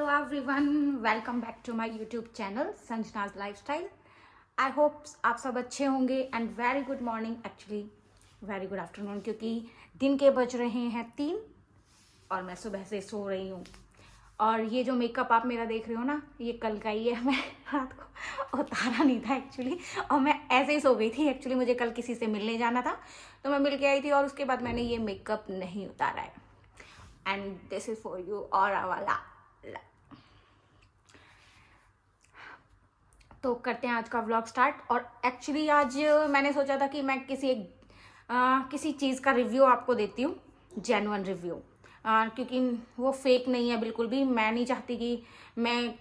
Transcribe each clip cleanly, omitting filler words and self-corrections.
Hello everyone, welcome back to my YouTube channel Sanjana's lifestyle. I hope आप सब अच्छे होंगे and very good morning, actually very good afternoon, क्योंकि दिन के बज रहे हैं 3 और मैं सुबह से सो रही हूँ। और ये जो मेकअप आप मेरा देख रहे हो ना, ये कल का ही है। मैं रात को उतारा नहीं था एक्चुअली, और मैं ऐसे ही सो गई थी। एक्चुअली मुझे कल किसी से मिलने जाना था, तो मैं मिल के आई थी और उसके बाद मैंने ये मेकअप नहीं उतारा है। And this is for you और वाला। तो करते हैं आज का व्लॉग स्टार्ट। और एक्चुअली आज मैंने सोचा था कि मैं किसी चीज़ का रिव्यू आपको देती हूँ, जेन्युइन रिव्यू, क्योंकि वो फेक नहीं है बिल्कुल भी। मैं नहीं चाहती कि मैं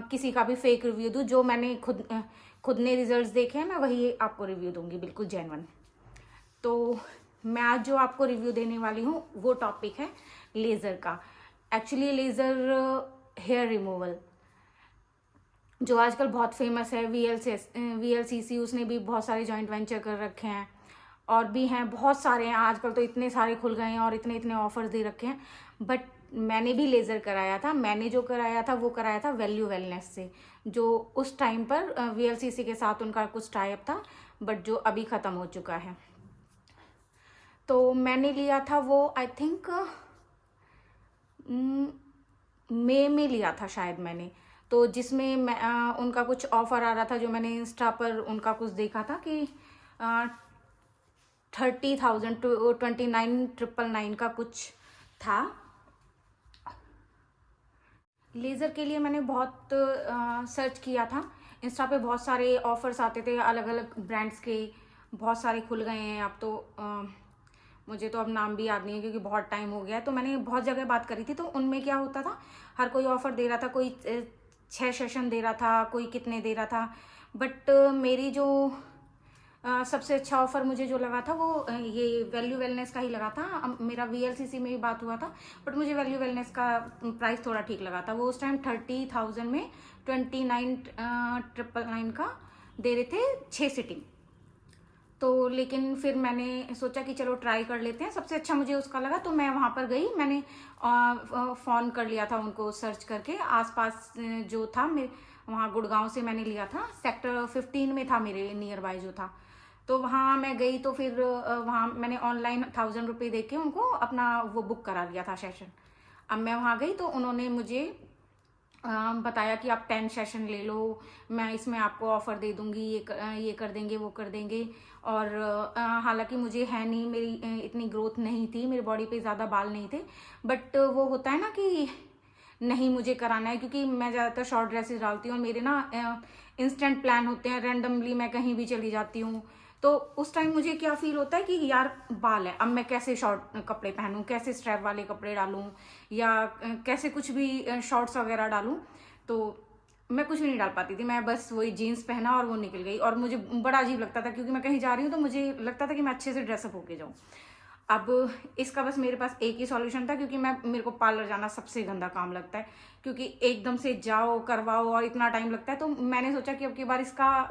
किसी का भी फेक रिव्यू दूँ। जो मैंने खुद ने रिजल्ट्स देखे हैं, मैं वही आपको रिव्यू दूंगी, बिल्कुल जेन्युइन। तो मैं आज जो आपको रिव्यू देने वाली हूँ वो टॉपिक है लेज़र का। एक्चुअली लेज़र हेयर रिमूवल जो आजकल बहुत फेमस है, VLCC, उसने भी बहुत सारे जॉइंट वेंचर कर रखे हैं और भी हैं, बहुत सारे हैं आजकल। तो इतने सारे खुल गए हैं और इतने इतने ऑफर्स दे रखे हैं। बट मैंने भी लेज़र कराया था। मैंने जो कराया था वो कराया था वैल्यू वेलनेस से, जो उस टाइम पर VLCC के साथ उनका कुछ टाइप था, बट जो अभी ख़त्म हो चुका है। तो मैंने लिया था वो, आई थिंक मई में लिया था शायद मैंने। तो जिसमें उनका कुछ ऑफर आ रहा था, जो मैंने इंस्टा पर उनका कुछ देखा था कि 30,000 टू 29,999 का कुछ था। लेज़र के लिए मैंने बहुत सर्च किया था। इंस्टा पे बहुत सारे ऑफर्स आते थे, अलग अलग ब्रांड्स के, बहुत सारे खुल गए हैं अब तो। मुझे तो अब नाम भी याद नहीं है क्योंकि बहुत टाइम हो गया है। तो मैंने बहुत जगह बात करी थी, तो उनमें क्या होता था, हर कोई ऑफर दे रहा था। कोई 6 सेशन दे रहा था, कोई कितने दे रहा था। बट मेरी जो सबसे अच्छा ऑफर मुझे जो लगा था वो ये वैल्यू वेलनेस का ही लगा था। मेरा VLCC में ही बात हुआ था, बट मुझे वैल्यू वेलनेस का प्राइस थोड़ा ठीक लगा था। वो उस टाइम 30,000 में 29,999 का दे रहे थे 6 सिटिंग। तो लेकिन फिर मैंने सोचा कि चलो ट्राई कर लेते हैं, सबसे अच्छा मुझे उसका लगा। तो मैं वहाँ पर गई, मैंने फ़ोन कर लिया था उनको सर्च करके। आसपास जो था मेरे, वहाँ गुड़गांव से मैंने लिया था, सेक्टर 15 में था मेरे नियर बाय जो था। तो वहाँ मैं गई, तो फिर वहाँ मैंने ऑनलाइन 1,000 रुपये दे के उनको अपना वो बुक करा लिया था सेशन। अब मैं वहाँ गई तो उन्होंने मुझे बताया कि आप 10 सेशन ले लो, मैं इसमें आपको ऑफर दे दूंगी, ये कर देंगे, वो कर देंगे। और हालांकि मुझे है नहीं, मेरी इतनी ग्रोथ नहीं थी, मेरी बॉडी पे ज़्यादा बाल नहीं थे। बट वो होता है ना कि नहीं मुझे कराना है, क्योंकि मैं ज़्यादातर शॉर्ट ड्रेसेस डालती हूँ और मेरे ना इंस्टेंट प्लान होते हैं, रैंडमली मैं कहीं भी चली जाती हूँ। तो उस टाइम मुझे क्या फील होता है कि यार बाल है, अब मैं कैसे शॉर्ट कपड़े पहनूं, कैसे स्ट्रैप वाले कपड़े डालूं, या कैसे कुछ भी शॉर्ट्स वगैरह डालूं। तो मैं कुछ भी नहीं डाल पाती थी, मैं बस वही जीन्स पहना और वो निकल गई। और मुझे बड़ा अजीब लगता था, क्योंकि मैं कहीं जा रही हूँ तो मुझे लगता था कि मैं अच्छे से ड्रेसअप होके जाऊँ। अब इसका बस मेरे पास एक ही सॉल्यूशन था, क्योंकि मेरे को पार्लर जाना सबसे गंदा काम लगता है, क्योंकि एकदम से जाओ करवाओ और इतना टाइम लगता है। तो मैंने सोचा कि अब की बार इसका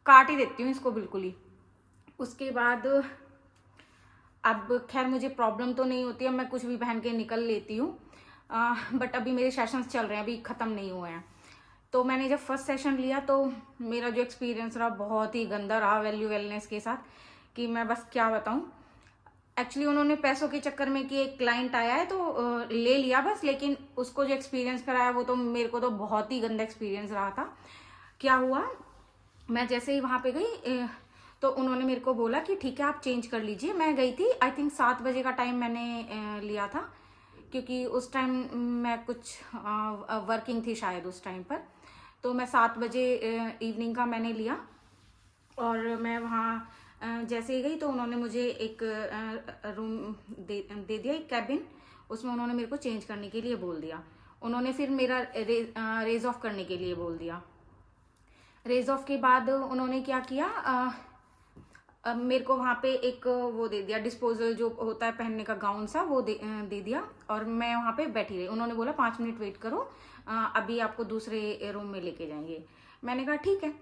काट ही देती हूँ इसको बिल्कुल ही। उसके बाद अब खैर मुझे प्रॉब्लम तो नहीं होती है, मैं कुछ भी पहन के निकल लेती हूँ। बट अभी मेरे सेशंस चल रहे हैं, अभी ख़त्म नहीं हुए हैं। तो मैंने जब फर्स्ट सेशन लिया तो मेरा जो एक्सपीरियंस रहा बहुत ही गंदा रहा वैल्यू वेलनेस के साथ, कि मैं बस क्या बताऊँ। एक्चुअली उन्होंने पैसों के चक्कर में, कि एक क्लाइंट आया है तो ले लिया बस, लेकिन उसको जो एक्सपीरियंस कराया वो तो मेरे को तो बहुत ही गंदा एक्सपीरियंस रहा था। क्या हुआ, मैं जैसे ही वहाँ पे गई तो उन्होंने मेरे को बोला कि ठीक है आप चेंज कर लीजिए। मैं गई थी, आई थिंक 7 बजे का टाइम मैंने लिया था, क्योंकि उस टाइम मैं कुछ वर्किंग थी शायद उस टाइम पर। तो मैं 7 बजे इवनिंग का मैंने लिया। और मैं वहाँ जैसे ही गई तो उन्होंने मुझे एक रूम दे दिया, एक कैबिन। उसमें उन्होंने मेरे को चेंज करने के लिए बोल दिया। उन्होंने फिर मेरा रेज ऑफ करने के लिए बोल दिया। रेज ऑफ के बाद उन्होंने क्या किया, मेरे को वहाँ पे एक वो दे दिया, डिस्पोजल जो होता है पहनने का गाउन सा, वो दे दिया। और मैं वहाँ पे बैठी रही। उन्होंने बोला 5 मिनट वेट करो, अभी आपको दूसरे रूम में लेके जाएंगे। मैंने कहा ठीक है।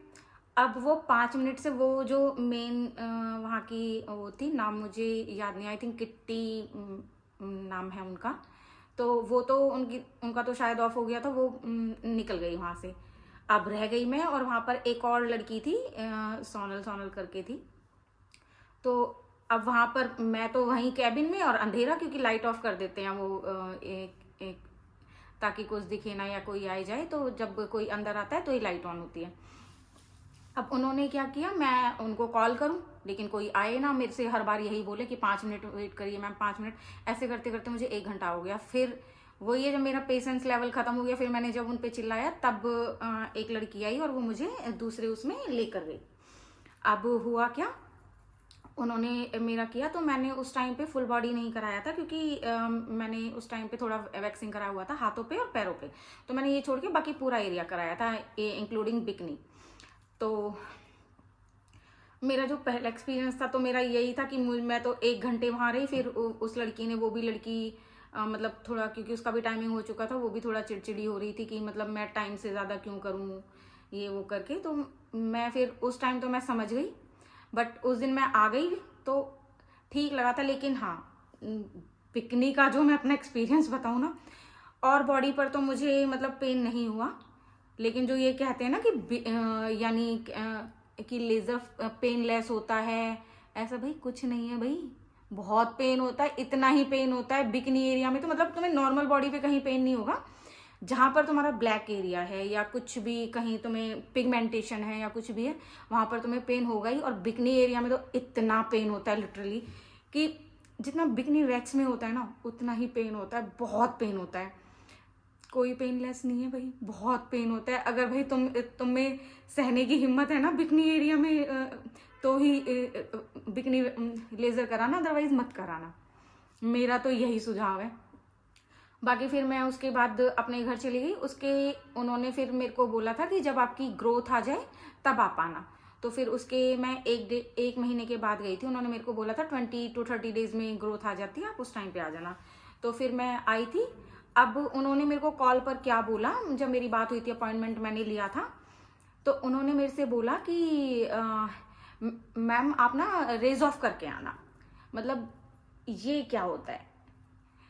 अब वो 5 मिनट से वो जो मेन वहाँ की वो थी, नाम मुझे याद नहीं, आई थिंक किट्टी नाम है उनका। तो वो तो उनका तो शायद ऑफ हो गया था, वो निकल गई वहाँ से। अब रह गई मैं, और वहाँ पर एक और लड़की थी, सोनल सोनल करके थी। तो अब वहाँ पर मैं तो वहीं कैबिन में, और अंधेरा, क्योंकि लाइट ऑफ कर देते हैं वो एक एक, ताकि कुछ दिखे ना या कोई आए जाए, तो जब कोई अंदर आता है तो ही लाइट ऑन होती है। अब उन्होंने क्या किया, मैं उनको कॉल करूं लेकिन कोई आए ना, मेरे से हर बार यही बोले कि 5 मिनट वेट करिए मैम, 5 मिनट। ऐसे करते करते मुझे 1 घंटा हो गया। फिर वही है, जब मेरा पेशेंस लेवल खत्म हो गया, फिर मैंने जब उन पे चिल्लाया, तब एक लड़की आई और वो मुझे दूसरे उसमें लेकर गई। अब हुआ क्या, उन्होंने मेरा किया, तो मैंने उस टाइम पे फुल बॉडी नहीं कराया था, क्योंकि मैंने उस टाइम पे थोड़ा वैक्सिंग कराया हुआ था हाथों पे और पैरों पे। तो मैंने ये छोड़ के बाकी पूरा एरिया कराया था, इंक्लूडिंग बिकनी। तो मेरा जो पहला एक्सपीरियंस था तो मेरा यही था कि मैं तो 1 घंटे वहाँ रही। फिर उस लड़की ने, वो भी लड़की मतलब थोड़ा, क्योंकि उसका भी टाइमिंग हो चुका था, वो भी थोड़ा चिड़चिड़ी हो रही थी कि मतलब मैं टाइम से ज़्यादा क्यों करूँ ये वो करके। तो मैं फिर उस टाइम तो मैं समझ गई, बट उस दिन मैं आ गई तो ठीक लगा था। लेकिन हाँ, पिकनिक का जो मैं अपना एक्सपीरियंस बताऊँ ना, और बॉडी पर तो मुझे मतलब पेन नहीं हुआ, लेकिन जो ये कहते हैं ना कि यानी कि लेजर पेनलेस होता है, ऐसा भाई कुछ नहीं है भाई, बहुत पेन होता है। इतना ही पेन होता है बिकनी एरिया में, तो मतलब तुम्हें नॉर्मल बॉडी पे कहीं पेन नहीं होगा, जहां पर तुम्हारा ब्लैक एरिया है या कुछ भी, कहीं तुम्हें पिगमेंटेशन है या कुछ भी है, वहां पर तुम्हें पेन होगा ही। और बिकनी एरिया में तो इतना पेन होता है लिटरली, कि जितना बिकनी वैक्स में होता है ना, उतना ही पेन होता है, बहुत पेन होता है। कोई पेनलेस नहीं है भाई, बहुत पेन होता है। अगर भाई तुम में सहने की हिम्मत है ना बिकनी एरिया में, तो ही बिकनी लेजर कराना, अदरवाइज मत कराना। मेरा तो यही सुझाव है। बाकी फिर मैं उसके बाद अपने घर चली गई। उसके उन्होंने फिर मेरे को बोला था कि जब आपकी ग्रोथ आ जाए तब आप आना। तो फिर उसके मैं 1 महीने के बाद गई थी। उन्होंने मेरे को बोला था 20 to 30 डेज में ग्रोथ आ जाती है, आप उस टाइम पे आ जाना। तो फिर मैं आई थी। अब उन्होंने मेरे को कॉल पर क्या बोला, जब मेरी बात हुई थी, अपॉइंटमेंट मैंने लिया था, तो उन्होंने मेरे से बोला कि मैम आप ना रेज ऑफ करके आना। मतलब ये क्या होता है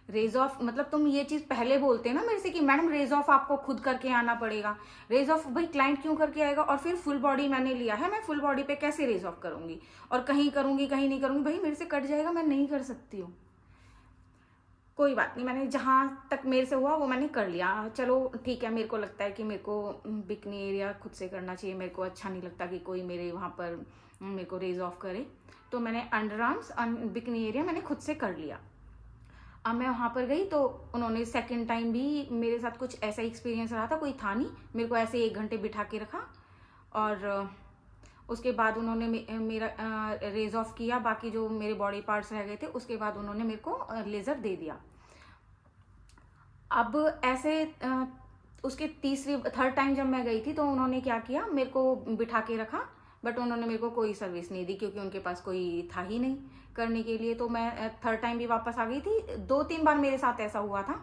रेज ऑफ? मतलब तुम ये चीज पहले बोलते ना मेरे से कि मैडम रेज ऑफ आपको खुद करके आना पड़ेगा। रेज ऑफ भाई क्लाइंट क्यों करके आएगा? और फिर फुल बॉडी मैंने लिया है, मैं फुल बॉडी पे कैसे रेज ऑफ करूंगी? और कहीं करूंगी कहीं नहीं करूंगी, भाई मेरे से कट जाएगा, मैं नहीं कर सकती हूँ। कोई बात नहीं, मैंने जहां तक मेरे से हुआ वो मैंने कर लिया। चलो ठीक है, मेरे को लगता है कि मेरे को बिकनी एरिया खुद से करना चाहिए। मेरे को अच्छा नहीं लगता कि कोई मेरे वहां पर मेरे को रेज ऑफ करे। तो मैंने अंडर आर्म्स बिकनी एरिया मैंने खुद से कर लिया। अब मैं वहां पर गई तो उन्होंने सेकंड टाइम भी मेरे साथ कुछ ऐसा एक्सपीरियंस रहा था, कोई था नहीं, मेरे को ऐसे 1 घंटे बिठा के रखा। और उसके बाद उन्होंने मेरा रेज ऑफ किया। बाकी जो मेरे बॉडी पार्ट्स रह गए थे, उसके बाद उन्होंने मेरे को लेजर दे दिया। अब ऐसे उसके थर्ड टाइम जब मैं गई थी, तो उन्होंने क्या किया, मेरे को बिठा के रखा, बट उन्होंने मेरे को कोई सर्विस नहीं दी, क्योंकि उनके पास कोई था ही नहीं करने के लिए। तो मैं थर्ड टाइम भी वापस आ गई थी। 2-3 बार मेरे साथ ऐसा हुआ था,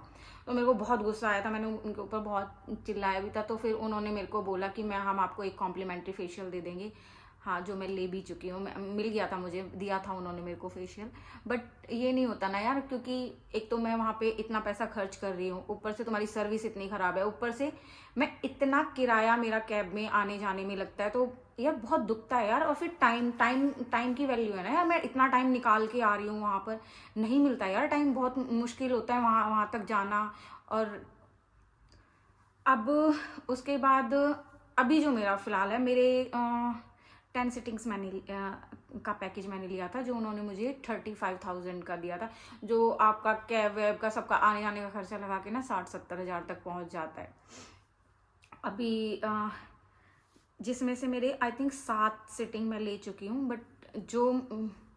तो मेरे को बहुत गुस्सा आया था, मैंने उनके ऊपर बहुत चिल्लाया भी था। तो फिर उन्होंने मेरे को बोला कि हम आपको एक कॉम्प्लीमेंट्री फेशियल दे देंगे। हाँ, जो मैं ले भी चुकी हूँ, मिल गया था, मुझे दिया था उन्होंने मेरे को फेशियल। बट ये नहीं होता ना यार, क्योंकि एक तो मैं वहाँ पे इतना पैसा खर्च कर रही हूँ, ऊपर से तुम्हारी सर्विस इतनी खराब है, ऊपर से मैं इतना किराया मेरा कैब में आने जाने में लगता है, तो यार बहुत दुखता है यार। और फिर टाइम टाइम टाइम की वैल्यू है ना यार, मैं इतना टाइम निकाल के आ रही हूँ वहाँ पर, नहीं मिलता यार टाइम, बहुत मुश्किल होता है वहाँ तक जाना। और अब उसके बाद अभी जो मेरा फिलहाल है, मेरे 10 सिटिंग्स मैंने का पैकेज मैंने लिया था, जो उन्होंने मुझे 35,000 का दिया था, जो आपका कैब वैब का सबका आने जाने का खर्चा लगा के ना 60-70 हज़ार तक पहुंच जाता है। अभी जिसमें से मेरे आई थिंक 7 सिटिंग मैं ले चुकी हूँ। बट जो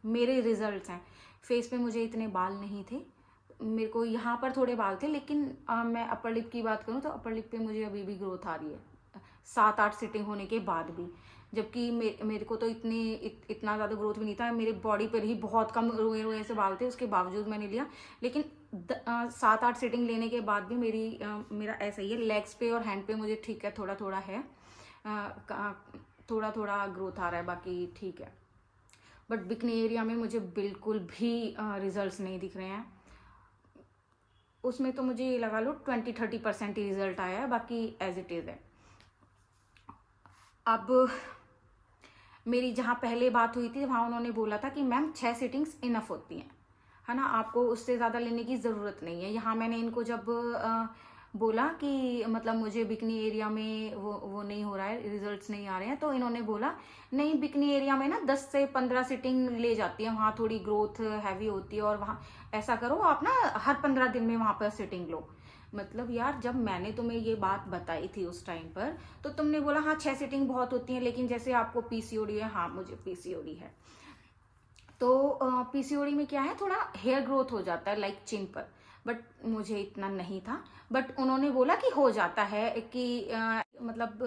मेरे रिजल्ट्स हैं, फेस पे मुझे इतने बाल नहीं थे, मेरे को यहाँ पर थोड़े बाल थे, लेकिन मैं अपर लिप की बात करूँ तो अपर लिप पे मुझे अभी भी ग्रोथ आ रही है 7-8 सिटिंग होने के बाद भी। जबकि मेरे को तो इतना ज़्यादा ग्रोथ भी नहीं था, मेरे बॉडी पर ही बहुत कम रोए रोए से बाल थे, उसके बावजूद मैंने लिया। लेकिन 7-8 सिटिंग लेने के बाद भी मेरा ऐसा ही है, लेग्स पे और हैंड पे मुझे ठीक है, थोड़ा थोड़ा है, थोड़ा थोड़ा ग्रोथ आ रहा है, बाकी ठीक है। बट बिकनी एरिया में मुझे बिल्कुल भी रिजल्ट्स नहीं दिख रहे हैं। उसमें तो मुझे ये लगा लो 20-30% ही रिजल्ट आया है, बाकी एज इट इज़ है। अब मेरी जहाँ पहले बात हुई थी वहाँ उन्होंने बोला था कि मैम 6 सिटिंग्स इनफ होती हैं, है ना, आपको उससे ज़्यादा लेने की ज़रूरत नहीं है। यहाँ मैंने इनको जब बोला कि मतलब मुझे बिकनी एरिया में वो नहीं हो रहा है, रिजल्ट्स नहीं आ रहे हैं, तो इन्होंने बोला नहीं, बिकनी एरिया में ना 10 से 15 सिटिंग ले जाती है, वहाँ थोड़ी ग्रोथ हैवी होती है, और वहाँ ऐसा करो आप ना हर 15 दिन में वहाँ पर सिटिंग लो। मतलब यार, जब मैंने तुम्हें ये बात बताई थी उस टाइम पर, तो तुमने बोला हाँ 6 सिटिंग बहुत होती है, लेकिन जैसे आपको पीसीओडी है। हाँ, मुझे पीसीओडी है। तो पीसीओडी में क्या है, थोड़ा हेयर ग्रोथ हो जाता है लाइक चिन पर, बट मुझे इतना नहीं था। बट उन्होंने बोला कि हो जाता है, कि मतलब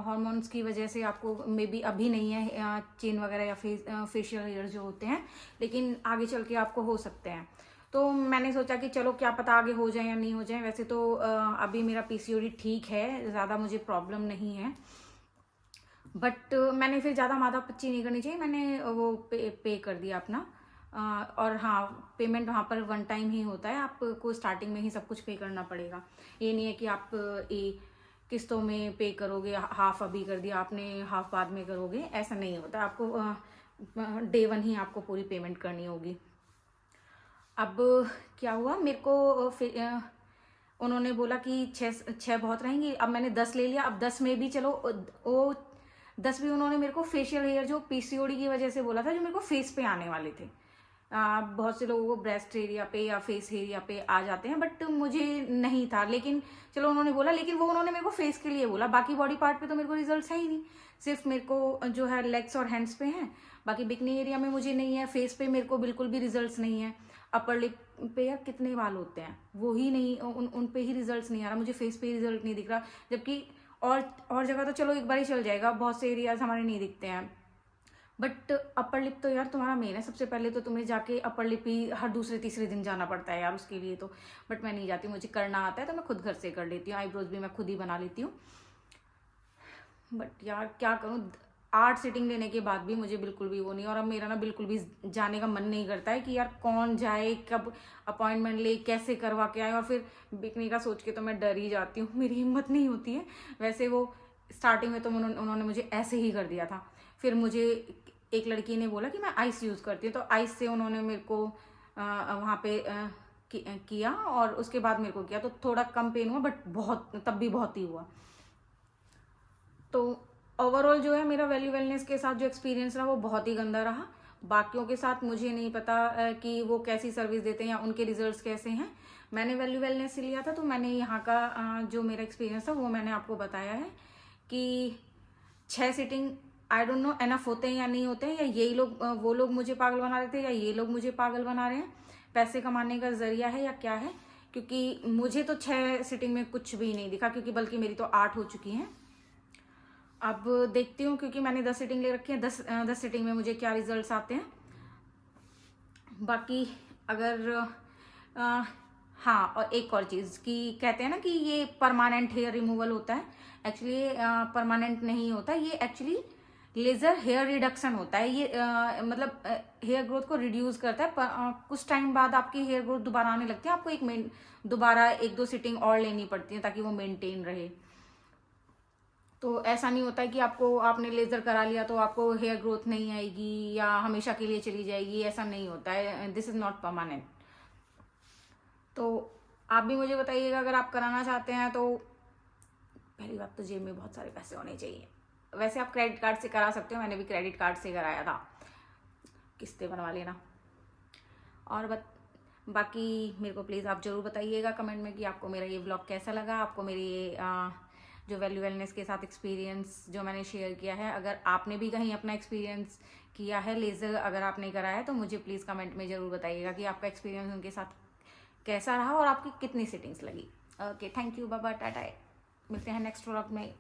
हार्मोन्स की वजह से आपको मे बी अभी नहीं है चिन वगैरह या फेशियल हेयर जो होते हैं, लेकिन आगे चल के आपको हो सकते हैं। तो मैंने सोचा कि चलो क्या पता आगे हो जाए या नहीं हो जाए। वैसे तो अभी मेरा पीसीओडी ठीक है, ज़्यादा मुझे प्रॉब्लम नहीं है, बट मैंने फिर ज़्यादा माथा पच्ची नहीं करनी चाहिए, मैंने वो पे कर दिया अपना। और हाँ, पेमेंट वहाँ पर 1 टाइम ही होता है, आपको स्टार्टिंग में ही सब कुछ पे करना पड़ेगा। ये नहीं है कि आप किस्तों में पे करोगे, हाफ अभी कर दिया आपने, हाफ बाद में करोगे, ऐसा नहीं होता। आपको डे 1 ही आपको पूरी पेमेंट करनी होगी। अब क्या हुआ, मेरे को उन्होंने बोला कि 6 बहुत रहेंगी। अब मैंने 10 ले लिया। अब 10 में भी चलो, वो 10 भी उन्होंने मेरे को फेशियल हेयर जो पीसीओडी की वजह से बोला था, जो मेरे को फेस पे आने वाले थे। बहुत से लोगों को ब्रेस्ट एरिया पे या फेस एरिया पे आ जाते हैं, बट मुझे नहीं था। लेकिन चलो उन्होंने बोला, लेकिन वो उन्होंने मेरे को फेस के लिए बोला, बाकी बॉडी पार्ट पे तो मेरे को रिजल्ट्स है ही नहीं। सिर्फ मेरे को जो है लेग्स और हैंड्स पे हैं, बाकी बिकनी एरिया में मुझे नहीं है। फेस पे मेरे को बिल्कुल भी रिजल्ट्स नहीं है। अपर लिप पे यार कितने बाल होते हैं, वो ही नहीं, उन पे ही रिजल्ट्स नहीं आ रहा, मुझे फेस पे ही रिजल्ट नहीं दिख रहा। जबकि और जगह तो चलो एक बार ही चल जाएगा, बहुत से एरियाज हमारे नहीं दिखते हैं, बट अपर लिप तो यार तुम्हारा मेन है। सबसे पहले तो तुम्हें जाके अपर लिप ही हर दूसरे तीसरे दिन जाना पड़ता है यार उसके लिए तो। बट मैं नहीं जाती, मुझे करना आता है, तो मैं खुद घर से कर लेती हूँ। आईब्रोज भी मैं खुद ही बना लेती हूँ। बट यार क्या करूँ, 8 सिटिंग लेने के बाद भी मुझे बिल्कुल भी वो नहीं। और अब मेरा ना बिल्कुल भी जाने का मन नहीं करता है कि यार कौन जाए, कब अपॉइंटमेंट ले, कैसे करवा के आए, और फिर बिकने का सोच के तो मैं डर ही जाती हूँ, मेरी हिम्मत नहीं होती है। वैसे वो स्टार्टिंग में तो उन्होंने मुझे ऐसे ही कर दिया था। फिर मुझे एक लड़की ने बोला कि मैं आइस यूज़ करती हूँ, तो आइस से उन्होंने मेरे को वहाँ पे किया, और उसके बाद मेरे को किया, तो थोड़ा कम पेन हुआ, बट बहुत, तब भी बहुत ही हुआ। तो ओवरऑल जो है मेरा वैल्यू वेलनेस के साथ जो एक्सपीरियंस रहा वो बहुत ही गंदा रहा। बाकियों के साथ मुझे नहीं पता कि वो कैसी सर्विस देते हैं या उनके रिजल्ट्स कैसे हैं। मैंने वैल्यू वेलनेस से लिया था, तो मैंने यहाँ का जो मेरा एक्सपीरियंस था वो मैंने आपको बताया है कि 6 sitting I don't know enough होते हैं या नहीं होते हैं, या यही लोग वो लोग मुझे पागल बना रहे थे, या ये लोग मुझे पागल बना रहे हैं, पैसे कमाने का जरिया है या क्या है। क्योंकि मुझे तो 6 सिटिंग में कुछ भी नहीं दिखा, क्योंकि बल्कि मेरी तो 8 हो चुकी हैं। अब देखती हूँ, क्योंकि मैंने 10 सिटिंग ले रखी है, 10 सिटिंग में मुझे क्या रिजल्ट्स आते हैं। बाकी अगर हाँ, और एक और चीज़ कि कहते हैं ना कि ये परमानेंट हेयर रिमूवल होता है, एक्चुअली परमानेंट नहीं होता, ये एक्चुअली लेज़र हेयर रिडक्शन होता है। ये मतलब हेयर ग्रोथ को रिड्यूस करता है। कुछ टाइम बाद आपकी हेयर ग्रोथ दोबारा आने लगती है, आपको दोबारा 1-2 सिटिंग और लेनी पड़ती है ताकि वो मेंटेन रहे। तो ऐसा नहीं होता है कि आपने लेज़र करा लिया तो आपको हेयर ग्रोथ नहीं आएगी या हमेशा के लिए चली जाएगी, ऐसा नहीं होता है। This is not permanent. तो आप भी मुझे बताइएगा, अगर आप कराना चाहते हैं तो पहली बात तो जेब में बहुत सारे पैसे होने चाहिए। वैसे आप क्रेडिट कार्ड से करा सकते हो, मैंने भी क्रेडिट कार्ड से कराया था, किस्तें बनवा लेना। और बाकी मेरे को प्लीज़ आप ज़रूर बताइएगा कमेंट में कि आपको मेरा ये व्लॉग कैसा लगा, आपको मेरी जो वैल्यू वेलनेस के साथ एक्सपीरियंस जो मैंने शेयर किया है, अगर आपने भी कहीं अपना एक्सपीरियंस किया है लेज़र, अगर आपने कराया है, तो मुझे प्लीज़ कमेंट में ज़रूर बताइएगा कि आपका एक्सपीरियंस उनके साथ कैसा रहा और आपकी कितनी सिटिंग्स लगी। Okay, thank you, bye bye, टाटा। मिलते हैं नेक्स्ट व्लॉग में।